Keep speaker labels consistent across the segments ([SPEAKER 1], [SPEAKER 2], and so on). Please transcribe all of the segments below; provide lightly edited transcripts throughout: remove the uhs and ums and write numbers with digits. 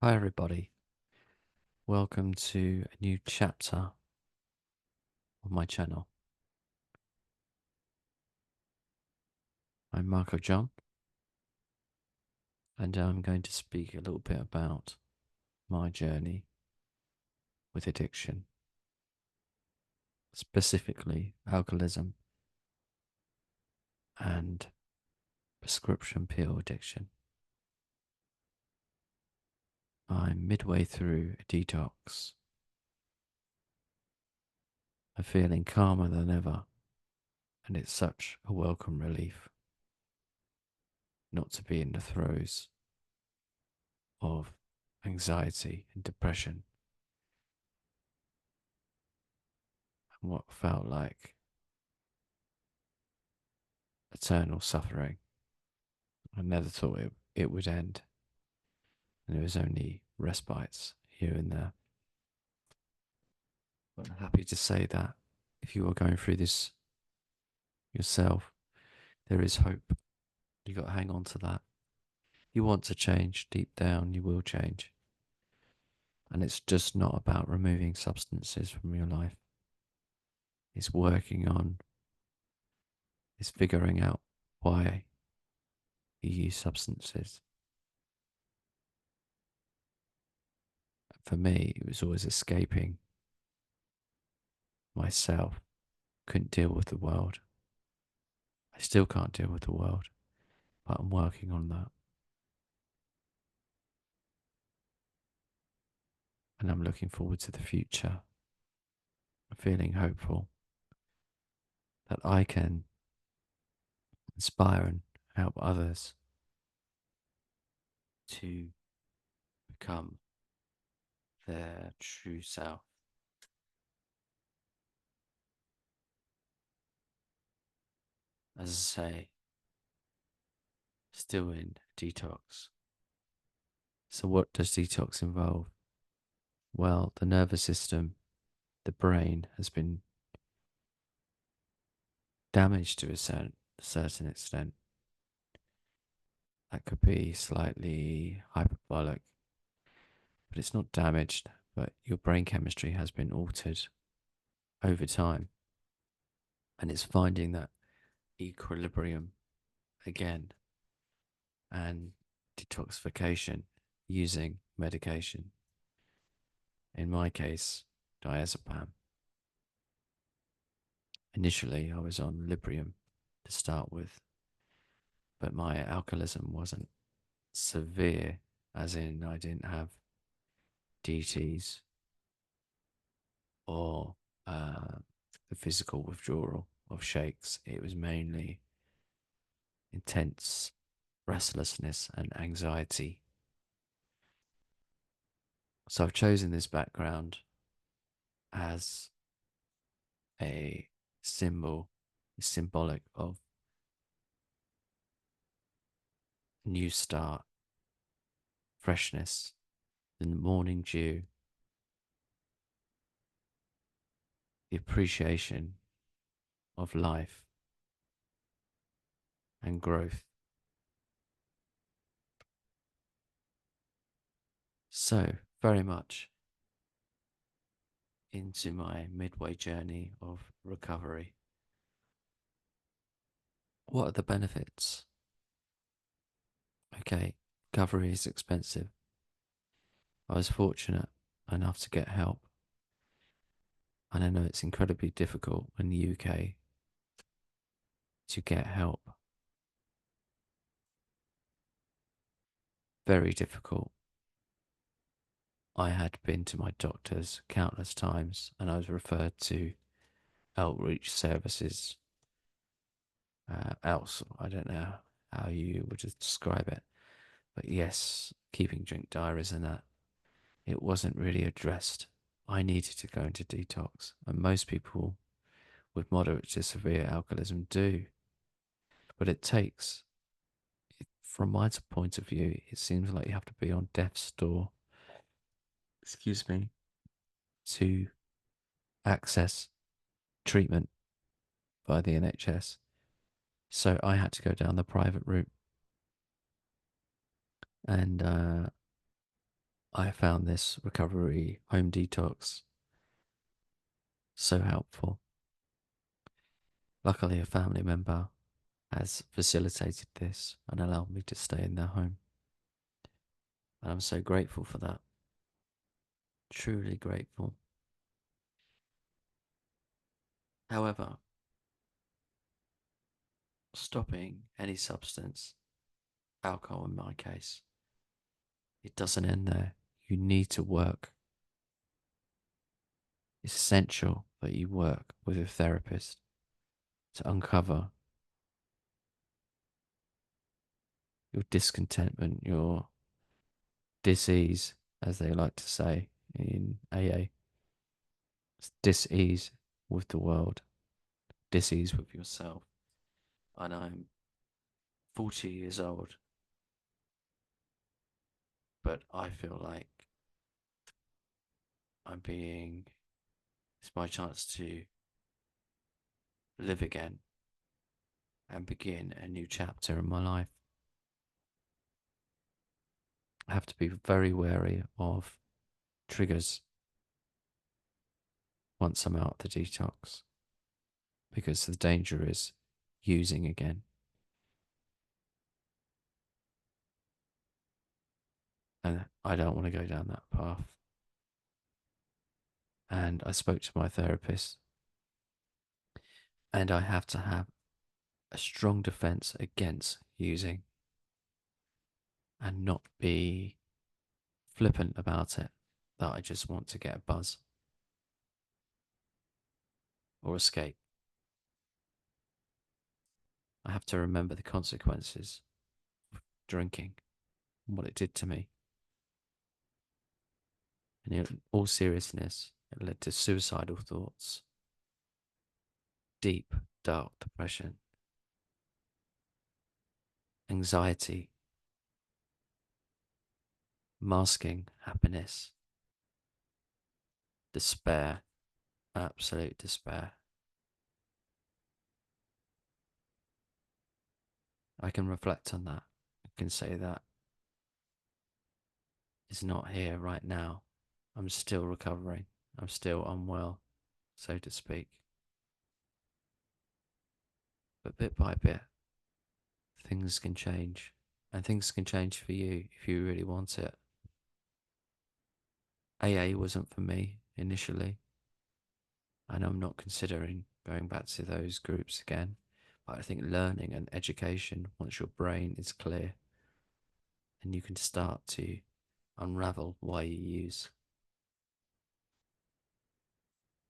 [SPEAKER 1] Hi, everybody. Welcome to a new chapter of my channel. I'm Marco John, and I'm going to speak a little bit about my journey with addiction, specifically alcoholism and prescription pill addiction. I'm midway through a detox. I'm feeling calmer than ever, and it's such a welcome relief not to be in the throes of anxiety and depression and what felt like eternal suffering. I never thought it would end, and it was only respites here and there. But I'm happy to say that if you are going through this yourself, there is hope. You got to hang on to that. You want to change deep down, you will change. And it's just not about removing substances from your life. It's working on, it's figuring out why you use substances. For me, it was always escaping myself. Couldn't deal with the world. I still can't deal with the world, but I'm working on that. And I'm looking forward to the future. I'm feeling hopeful that I can inspire and help others to become their true self. As I say, still in detox. So, what does detox involve? Well, the nervous system, the brain has been damaged to a certain extent. That could be slightly hyperbolic, but it's not damaged, but your brain chemistry has been altered over time, and it's finding that equilibrium again and detoxification using medication. In my case, diazepam. Initially, I was on Librium to start with, but my alcoholism wasn't severe, as in I didn't have DTs or the physical withdrawal of shakes. It was mainly intense restlessness and anxiety. So I've chosen this background as a symbol, symbolic of new start, freshness, the morning dew, the appreciation of life and growth. So, very much into my midway journey of recovery. What are the benefits? Okay, recovery is expensive. I was fortunate enough to get help, and I know it's incredibly difficult in the UK to get help. Very difficult. I had been to my doctors countless times and I was referred to outreach services. Else, I don't know how you would describe it, but yes, keeping drink diaries and that. It wasn't really addressed. I needed to go into detox, and most people with moderate to severe alcoholism do. But it takes, from my point of view, it seems like you have to be on death's door, excuse me, to access treatment by the NHS. So I had to go down the private route. And I found this recovery home detox so helpful. Luckily, a family member has facilitated this and allowed me to stay in their home. And I'm so grateful for that. Truly grateful. However, stopping any substance, alcohol in my case, it doesn't end there. You need to work. It's essential that you work with a therapist to uncover your discontentment, your disease, as they like to say in AA. It's dis-ease with the world, dis-ease with yourself. And I'm 40 years old, but I feel like it's my chance to live again and begin a new chapter in my life. I have to be very wary of triggers once I'm out of the detox because the danger is using again. And I don't want to go down that path. And I spoke to my therapist, and I have to have a strong defense against using and not be flippant about it, that I just want to get a buzz or escape. I have to remember the consequences of drinking and what it did to me. And in all seriousness, it led to suicidal thoughts, deep, dark depression, anxiety, masking happiness, despair, absolute despair. I can reflect on that. I can say that it's not here right now. I'm still recovering. I'm still unwell, so to speak. But bit by bit, things can change. And things can change for you if you really want it. AA wasn't for me initially, and I'm not considering going back to those groups again. But I think learning and education, once your brain is clear, and you can start to unravel why you use.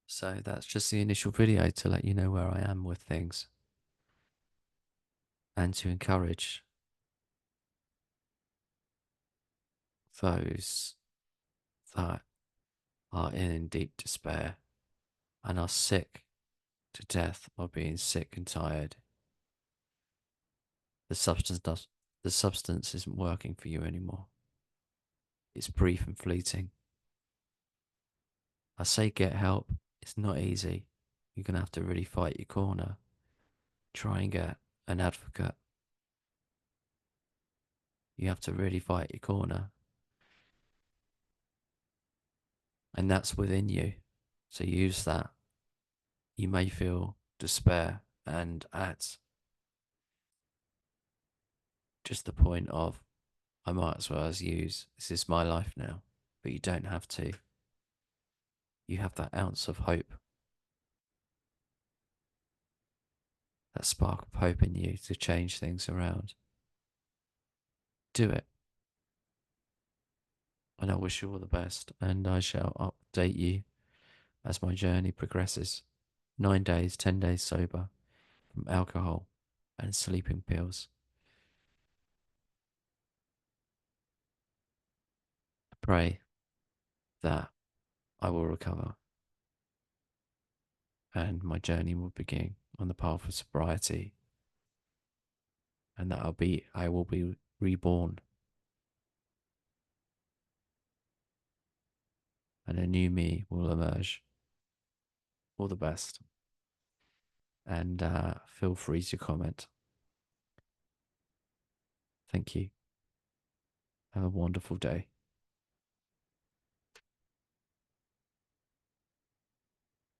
[SPEAKER 1] So that's just the initial video to let you know where I am with things and to encourage those that are in deep despair and are sick to death of being sick and tired. The substance does the substance isn't working for you anymore. It's brief and fleeting. I say get help. It's not easy. You're gonna have to really fight your corner. Try and get an advocate. You have to really fight your corner. And that's within you. So use that. You may feel despair and at just the point of, I might as well as use, this is my life now. But you don't have to. You have that ounce of hope, that spark of hope in you to change things around. Do it. And I wish you all the best. And I shall update you as my journey progresses. 9 days, 10 days sober from alcohol and sleeping pills. I pray that I will recover and my journey will begin on the path of sobriety, and that I will be reborn, and a new me will emerge. All the best, and feel free to comment. Thank you. Have a wonderful day.